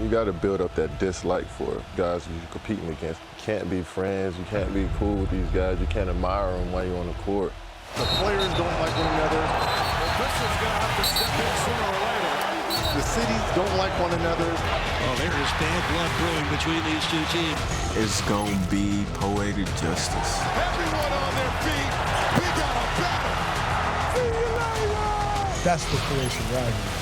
You got to build up that dislike for guys you're competing against. You can't be friends. You can't be cool with these guys. You can't admire them while you're on the court. The players don't like one another. This is going to have to step in sooner or later. The cities don't like one another. Oh, there is bad blood brewing between these two teams. It's going to be poetic justice. Everyone on their feet. We got a battle. See you later. That's the creation rivalry.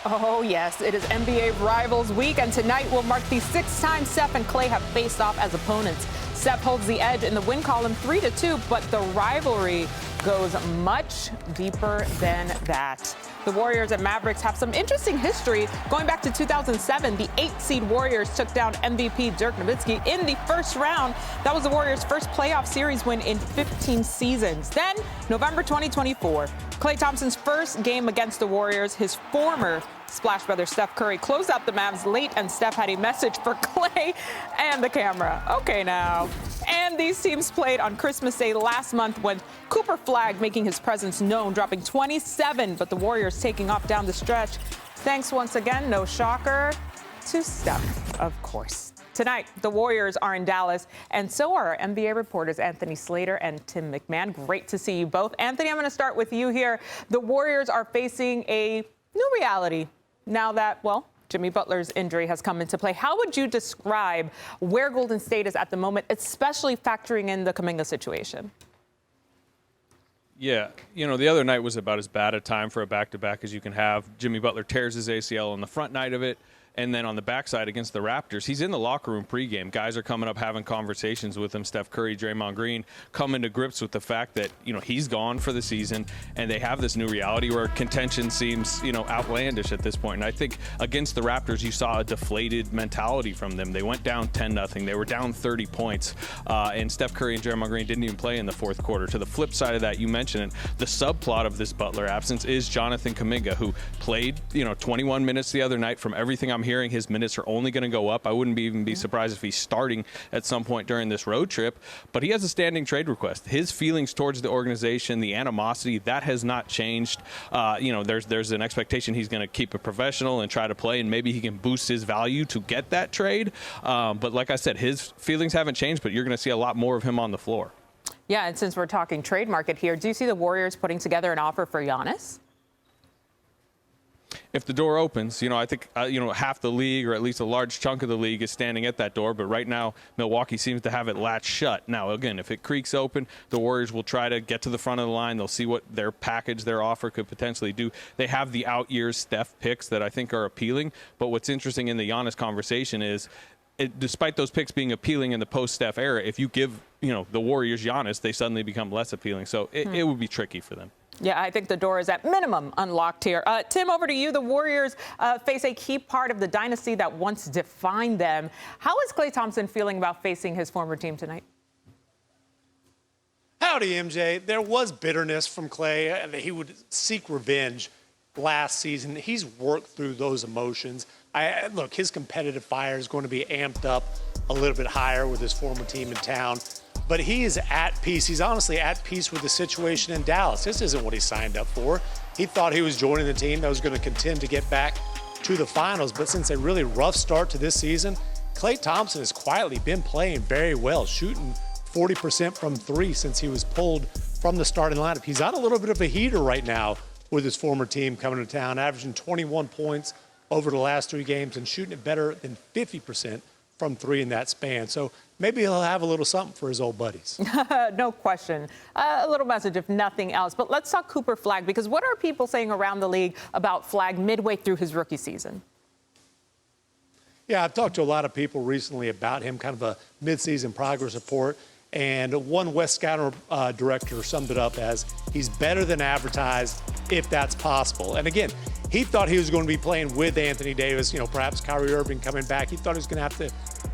Oh, yes, it is NBA Rivals Week, and tonight will mark the sixth time Steph and Klay have faced off as opponents. Steph holds the edge in the win column 3-2, but the rivalry goes much deeper than that. The Warriors and Mavericks have some interesting history. Going back to 2007, the 8-seed Warriors took down MVP Dirk Nowitzki in the first round. That was the Warriors' first playoff series win in 15 seasons. Then, November 2024, Klay Thompson's first game against the Warriors, his former Splash brother Steph Curry closed out the Mavs late, and Steph had a message for Klay and the camera. Okay, now. And these teams played on Christmas Day last month with Cooper Flagg making his presence known, dropping 27, but the Warriors taking off down the stretch. Thanks once again, no shocker, to Steph, of course. Tonight, the Warriors are in Dallas, and so are our NBA reporters Anthony Slater and Tim MacMahon. Great to see you both. Anthony, I'm going to start with you here. The Warriors are facing a new reality now that, well, Jimmy Butler's injury has come into play. How would you describe where Golden State is at the moment, especially factoring in the Kuminga situation? Yeah, you know, the other night was about as bad a time for a back-to-back as you can have. Jimmy Butler tears his ACL on the front night of it. And then on the backside against the Raptors, he's in the locker room pregame. Guys are coming up having conversations with him. Steph Curry, Draymond Green, coming to grips with the fact that, you know, he's gone for the season, and they have this new reality where contention seems, you know, outlandish at this point. And I think against the Raptors, you saw a deflated mentality from them. They went down 10-0. They were down 30 points. And Steph Curry and Draymond Green didn't even play in the fourth quarter. To the flip side of that, you mentioned it, the subplot of this Butler absence is Jonathan Kuminga, who played, you know, 21 minutes the other night. From everything I'm hearing, his minutes are only going to go up. I wouldn't even be surprised if he's starting at some point during this road trip. But he has a standing trade request. His feelings towards the organization, the animosity, that has not changed. You know, there's an expectation he's going to keep it professional and try to play, and maybe he can boost his value to get that trade. But like I said, his feelings haven't changed, but you're going to see a lot more of him on the floor. Yeah, and since we're talking trade market here, do you see the Warriors putting together an offer for Giannis? If the door opens, you know, I think, you know, half the league or at least a large chunk of the league is standing at that door. But right now, Milwaukee seems to have it latched shut. Now, again, if it creaks open, the Warriors will try to get to the front of the line. They'll see what their package, their offer could potentially do. They have the out-years Steph picks that I think are appealing. But what's interesting in the Giannis conversation is, despite those picks being appealing in the post-Steph era, if you give, you know, the Warriors Giannis, they suddenly become less appealing. So it would be tricky for them. Yeah, I think the door is at minimum unlocked here. Tim, over to you. The Warriors face a key part of the dynasty that once defined them. How is Klay Thompson feeling about facing his former team tonight? Howdy, MJ. There was bitterness from Klay, and he would seek revenge last season. He's worked through those emotions. Look, his competitive fire is going to be amped up a little bit higher with his former team in town. But he is at peace. He's honestly at peace with the situation in Dallas. This isn't what he signed up for. He thought he was joining the team that was going to contend to get back to the finals. But since a really rough start to this season, Klay Thompson has quietly been playing very well, shooting 40% from three since he was pulled from the starting lineup. He's on a little bit of a heater right now with his former team coming to town, averaging 21 points over the last 3 games and shooting it better than 50% from three in that span. So maybe he'll have a little something for his old buddies. No question. A little message, if nothing else. But let's talk Cooper Flagg, because what are people saying around the league about Flagg midway through his rookie season? Yeah, I've talked to a lot of people recently about him, kind of a midseason progress report. And one West Scouter director summed it up as, he's better than advertised, if that's possible. And again, he thought he was going to be playing with Anthony Davis, you know, perhaps Kyrie Irving coming back. He thought he was going to have to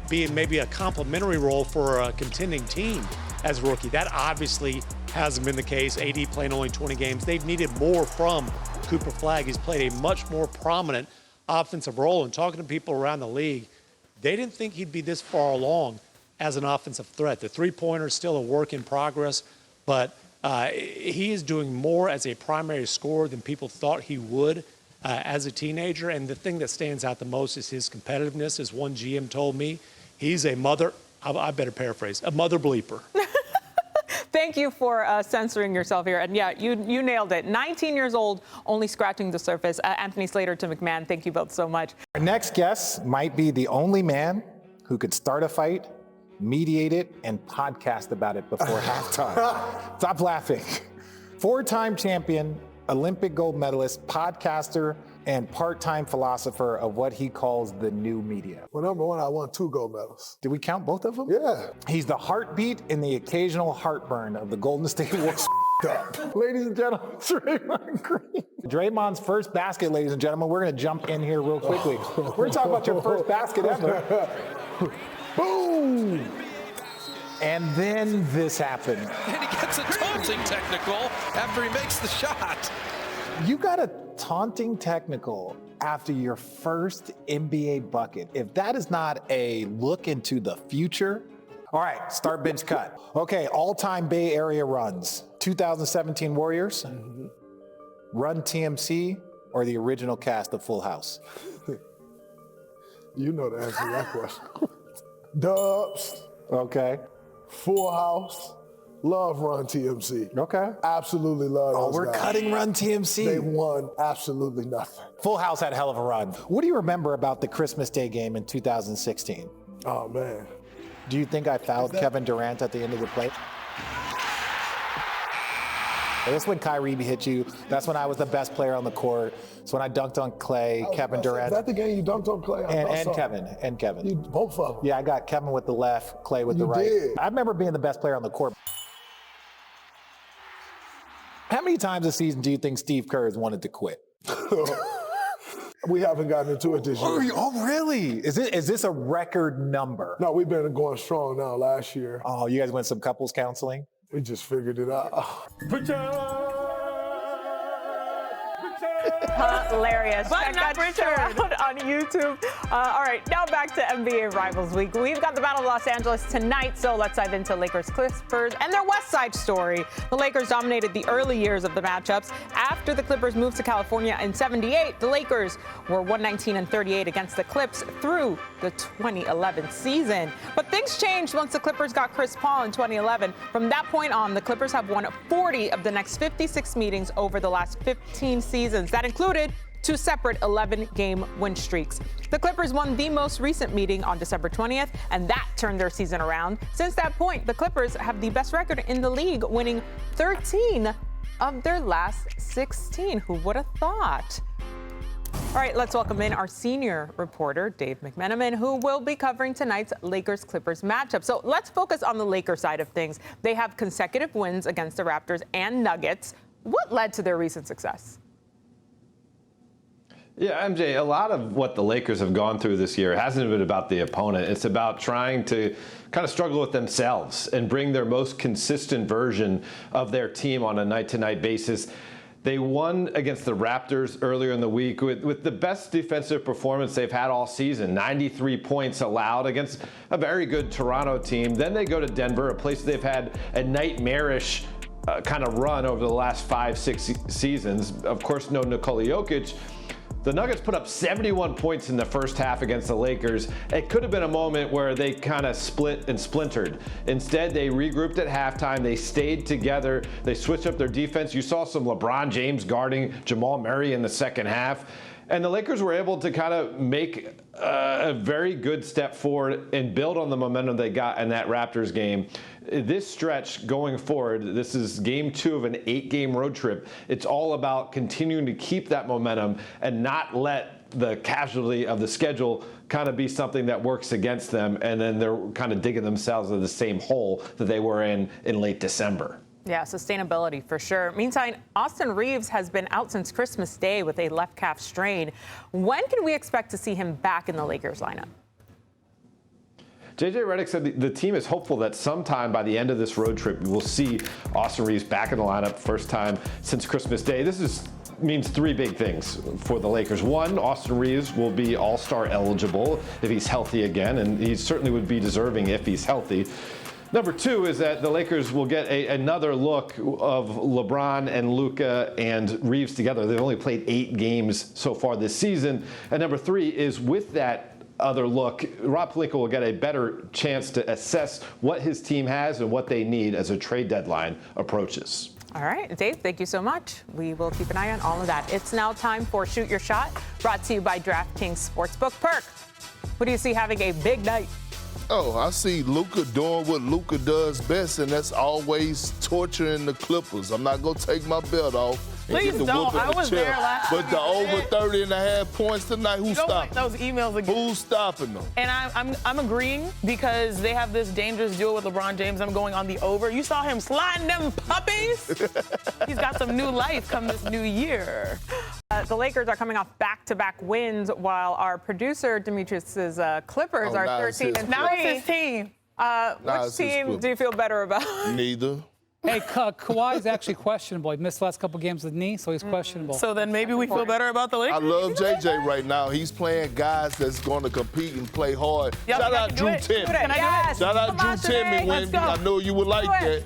be in maybe a complimentary role for a contending team as a rookie. That obviously hasn't been the case. AD playing only 20 games. They've needed more from Cooper Flagg. He's played a much more prominent offensive role. And talking to people around the league, they didn't think he'd be this far along as an offensive threat. The three-pointer is still a work in progress but he is doing more as a primary scorer than people thought he would as a teenager. And the thing that stands out the most is his competitiveness. As one GM told me, he's a mother, I better paraphrase, a mother bleeper. Thank you for censoring yourself here. And yeah, you nailed it. 19 years old, only scratching the surface. Anthony Slater to McMahon, thank you both so much. Our next guest might be the only man who could start a fight, mediate it, and podcast about it before halftime. Stop laughing. 4-time champion, Olympic gold medalist, podcaster, and part-time philosopher of what he calls the new media. Well, number one, I won 2 gold medals. Did we count both of them? Yeah. He's the heartbeat and the occasional heartburn of the Golden State Warriors. Ladies and gentlemen, Draymond Green. Draymond's first basket, ladies and gentlemen. We're going to jump in here real quickly. We're going to talk about your first basket ever. Boom! And then this happened. And he gets a taunting technical after he makes the shot. You got a taunting technical after your first NBA bucket. If that is not a look into the future. All right, start, bench, cut. Okay, all-time Bay Area runs. 2017 Warriors, Run TMC, or the original cast of Full House? You know the answer to that question. Dubs. Okay. Full House. Love Run TMC. Okay. Absolutely love those we're guys. cutting Run TMC. They won absolutely nothing. Full House had a hell of a run. What do you remember about the Christmas Day game in 2016? Oh, man. Do you think I fouled Kevin Durant at the end of the play? That's when Kyrie hit you. That's when I was the best player on the court. It's when I dunked on Klay, Kevin Durant. Is that the game you dunked on Klay? And Kevin. You, both of them. Yeah, I got Kevin with the left, Klay with the right. Did. I remember being the best player on the court. How many times this season do you think Steve Kerr has wanted to quit? We haven't gotten into it this year. Oh, really? Is this a record number? No, we've been going strong now last year. Oh, you guys went some couples counseling? We just figured it out. Hilarious. Check that show out on YouTube. All right, now back to NBA Rivals Week. We've got the Battle of Los Angeles tonight, so let's dive into Lakers Clippers and their West Side story. The Lakers dominated the early years of the matchups. After the Clippers moved to California in '78, the Lakers were 119-38 against the Clips through the 2011 season. But things changed once the Clippers got Chris Paul in 2011. From that point on, the Clippers have won 40 of the next 56 meetings over the last 15 seasons. That included 2 separate 11-game win streaks. The Clippers won the most recent meeting on December 20th, and that turned their season around. Since that point, the Clippers have the best record in the league, winning 13 of their last 16. Who would have thought? All right, let's welcome in our senior reporter, Dave McMenamin, who will be covering tonight's Lakers-Clippers matchup. So let's focus on the Lakers side of things. They have consecutive wins against the Raptors and Nuggets. What led to their recent success? Yeah, MJ, a lot of what the Lakers have gone through this year hasn't been about the opponent. It's about trying to kind of struggle with themselves and bring their most consistent version of their team on a night-to-night basis. They won against the Raptors earlier in the week with the best defensive performance they've had all season, 93 points allowed against a very good Toronto team. Then they go to Denver, a place they've had a nightmarish kind of run over the last 5-6 seasons. Of course, no Nikola Jokic. The Nuggets put up 71 points in the first half against the Lakers. It could have been a moment where they kind of split and splintered. Instead, they regrouped at halftime. They stayed together. They switched up their defense. You saw some LeBron James guarding Jamal Murray in the second half. And the Lakers were able to kind of make a very good step forward and build on the momentum they got in that Raptors game. This stretch going forward, this is game 2 of an 8-game road trip. It's all about continuing to keep that momentum and not let the casualty of the schedule kind of be something that works against them, and then they're kind of digging themselves into the same hole that they were in late December. Yeah, sustainability for sure. Meantime, Austin Reaves has been out since Christmas Day with a left calf strain. When can we expect to see him back in the Lakers lineup? JJ Redick said the team is hopeful that sometime by the end of this road trip, we will see Austin Reaves back in the lineup, first time since Christmas Day. This means 3 big things for the Lakers. 1, Austin Reaves will be All-Star eligible if he's healthy again, and he certainly would be deserving if he's healthy. Number 2 is that the Lakers will get another look of LeBron and Luka and Reaves together. They've only played 8 games so far this season. And number 3 is with that other look, Rob Pelinka will get a better chance to assess what his team has and what they need as a trade deadline approaches. All right, Dave, thank you so much. We will keep an eye on all of that. It's now time for Shoot Your Shot, brought to you by DraftKings Sportsbook. Perk, what do you see having a big night? Oh, I see Luka doing what Luka does best, and that's always torturing the Clippers. I'm not going to take my belt off. Please don't. I was there last But time. the over 30.5 points tonight, who's stopping those emails again. Who's stopping them? And I'm agreeing because they have this dangerous duel with LeBron James. I'm going on the over. You saw him sliding them puppies. He's got some new life come this new year. The Lakers are coming off back-to-back wins, while our producer Demetrius's Clippers are 13-3. Now it's his team. Which team do you feel better about? Neither. Hey, Kawhi is actually questionable. He missed the last couple games with knee, so he's questionable. So then maybe we feel better about the Lakers? I love JJ right now. He's playing guys that's going to compete and play hard. Yep, Shout out Drew Timme. Can I do it? Shout out Drew Timme. I know you would like that.